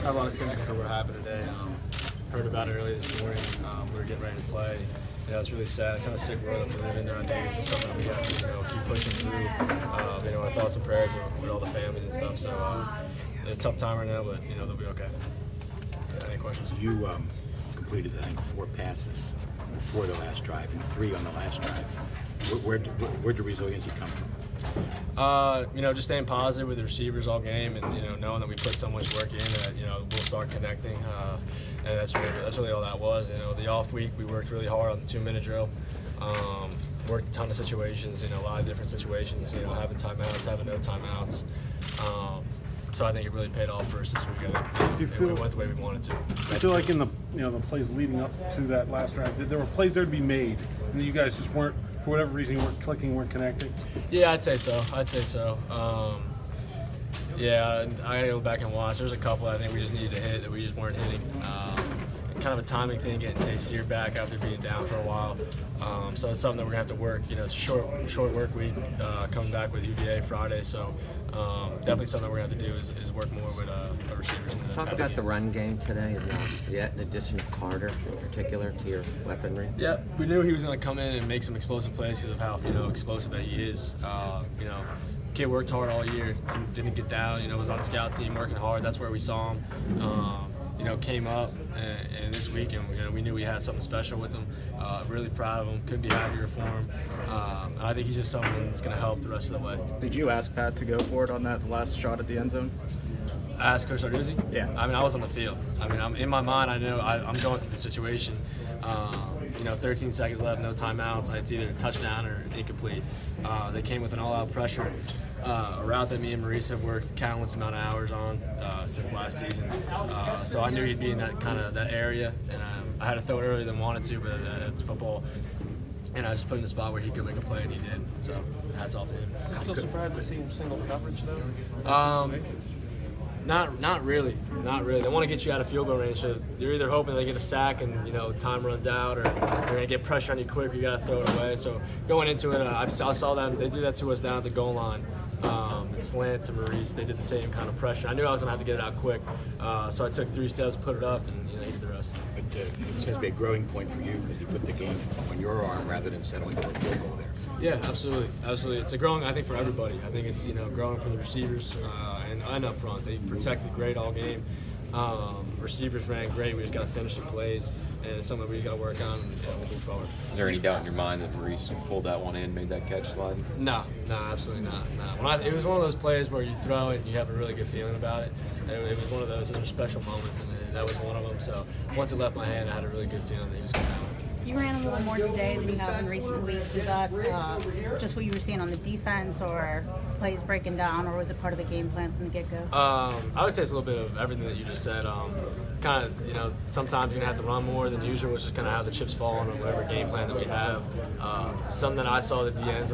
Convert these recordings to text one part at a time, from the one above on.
a lot of things that were happening today. Heard about it earlier this morning. We were getting ready to play. It's really sad, kind of sick world that we live in nowadays. It's something we have to keep pushing through. Our thoughts and prayers are with all the families and stuff. So it's a tough time right now, but they'll be okay. Any questions? You completed, I think, 4 passes before the last drive and 3 on the last drive. Where'd the resiliency come from? Just staying positive with the receivers all game, and knowing that we put so much work in that we'll start connecting, and that's really all that was. The off week we worked really hard on the 2-minute drill, worked a ton of situations, a lot of different situations, having timeouts, having no timeouts. So I think it really paid off for us this week. We went the way we wanted to. I feel like in the the plays leading up to that last drive, there were plays there to be made, and you guys just weren't, for whatever reason, you weren't clicking, weren't connecting. Yeah, I'd say so. I gotta go back and watch. There's a couple I think we just needed to hit that we just weren't hitting. Kind of a timing thing, getting Tayseer back after being down for a while. So it's something that we're gonna have to work. It's a short work week, coming back with UVA Friday. So definitely something we're gonna have to do is work more with our receivers. Talk about the run game today, and the addition of Carter in particular to your weaponry. Yeah, we knew he was gonna come in and make some explosive plays because of how explosive that he is. Kid worked hard all year, didn't get down. Was on scout team working hard. That's where we saw him. Came up and this week, and we knew we had something special with him. Really proud of him. Couldn't be happier for him. And I think he's just someone that's going to help the rest of the way. Did you ask Pat to go for it on that last shot at the end zone? I asked Coach Arduzzi? Yeah. I was on the field. I'm in my mind, I know I'm going through the situation. 13 seconds left, no timeouts. It's either a touchdown or incomplete. They came with an all-out pressure. A route that me and Maurice have worked countless amount of hours on since last season. So I knew he'd be in that area, and I had to throw it earlier than wanted to, but it's football. And I just put him in a spot where he could make a play, and he did. So hats off to him. Still surprised to see him single coverage though? Not really. They want to get you out of field goal range, so they're either hoping they get a sack and time runs out, or they're gonna get pressure on you quick. You gotta throw it away. So going into it, I saw them. They did that to us down at the goal line. The slant to Maurice, they did the same kind of pressure. I knew I was gonna have to get it out quick, so I took 3 steps, put it up, and he did the rest. It seems to be a growing point for you because you put the game on your arm rather than settling for a field goal there. Yeah, absolutely. It's a growing, I think, for everybody. I think it's growing for the receivers and up front. They protected great all game. Receivers ran great. We just got to finish the plays, and it's something we got to work on and move forward. Is there any doubt in your mind that Maurice pulled that one in, made that catch slide? No, absolutely not. No. It was one of those plays where you throw it and you have a really good feeling about it. It was one of those special moments, and that was one of them. So once it left my hand, I had a really good feeling that he was going to have it. You ran a little more today than you have in recent weeks. Was that just what you were seeing on the defense, or plays breaking down, or was it part of the game plan from the get-go? I would say it's a little bit of everything that you just said. Sometimes you're going to have to run more than usual, which is kind of how the chips fall on whatever game plan that we have. Something that I saw the DNs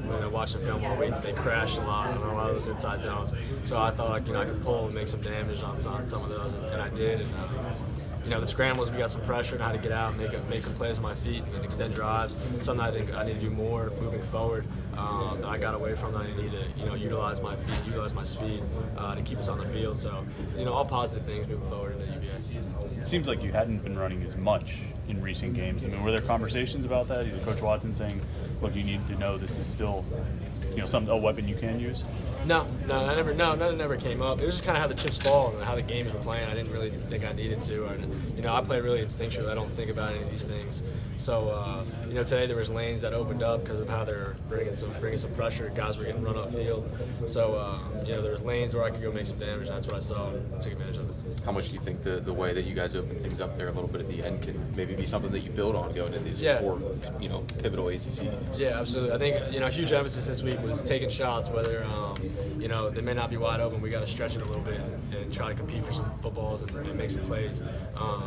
when I watched the film all week, they crashed a lot on a lot of those inside zones. So I thought I could pull and make some damage on some of those, and I did. And the scrambles, we got some pressure on how to get out and make some plays on my feet and extend drives. Something I think I need to do more moving forward that I got away from. That I need to utilize my feet, utilize my speed to keep us on the field. So all positive things moving forward into UVA. It seems like you hadn't been running as much in recent games. Were there conversations about that? Either Coach Watson saying, "Look, you need to know this is still a weapon you can use"? No, that never came up. It was just kind of how the chips fall and how the games were playing. I didn't really think I needed to. I play really instinctually. I don't think about any of these things. So, today there was lanes that opened up because of how they're bringing some pressure. Guys were getting run off field. So, there was lanes where I could go make some damage. And that's what I saw and took advantage of it. How much do you think the way that you guys open things up there a little bit at the end can maybe be something that you build on going into these 4, pivotal ACC games? Yeah, absolutely. I think, a huge emphasis this week was taking shots, whether, they may not be wide open. We got to stretch it a little bit and try to compete for some footballs and make some plays.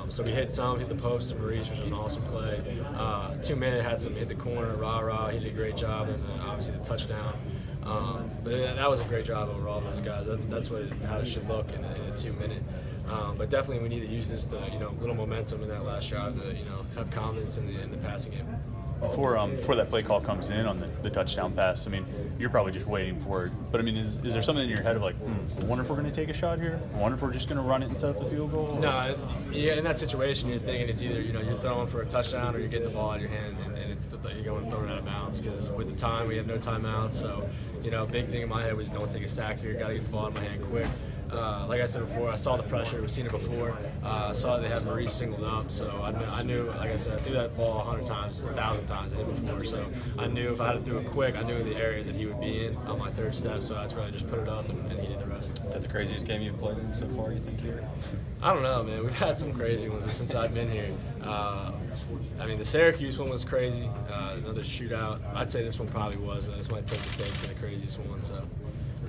So we hit the post to Maurice, which was an awesome play. 2-minute had some hit the corner, rah, he did a great job, and then obviously the touchdown. But that was a great job overall, those guys. That's how it should look in a 2-minute. But definitely we need to use this to, little momentum in that last drive to, have confidence in the passing game. before that play call comes in on the touchdown pass, I mean, you're probably just waiting for it. But I mean, is there something in your head of like, I wonder if we're going to take a shot here? I wonder if we're just going to run it and set up the field goal? No, yeah, in that situation, you're thinking it's either you're throwing for a touchdown or you get the ball in your hand and it's you're going to throw it out of bounds. Because with the time, we have no timeouts. So big thing in my head was don't take a sack here. Got to get the ball in my hand quick. Like I said before, I saw the pressure. We've seen it before. I saw they had Maurice singled up, so I knew, like I said, I threw that ball 100 times, 1,000 times to him before. So I knew if I had to throw it quick, I knew the area that he would be in on my third step. So that's where I just put it up and he did the rest. Is that the craziest game you've played in so far, you think, here? I don't know, man. We've had some crazy ones since I've been here. I mean, the Syracuse one was crazy. Another shootout. I'd say this one probably was. This might take the cake for the craziest one. So,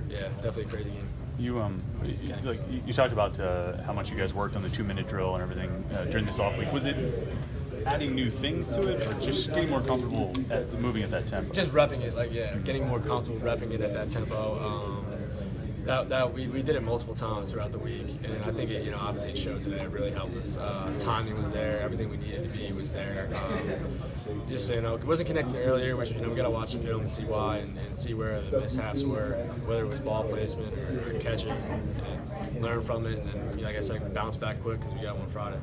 yeah, definitely a crazy game. You talked about how much you guys worked on the 2-minute drill and everything during this off week. Was it adding new things to it, or just getting more comfortable at moving at that tempo? Just repping it, getting more comfortable repping it at that tempo. We did it multiple times throughout the week, and I think it, obviously it showed today. It really helped us. Timing was there, everything we needed to be was there. Just it wasn't connected earlier, which we got to watch the film and see why, and see where the mishaps were, whether it was ball placement or catches, and learn from it, and then like I said, bounce back quick because we got one Friday.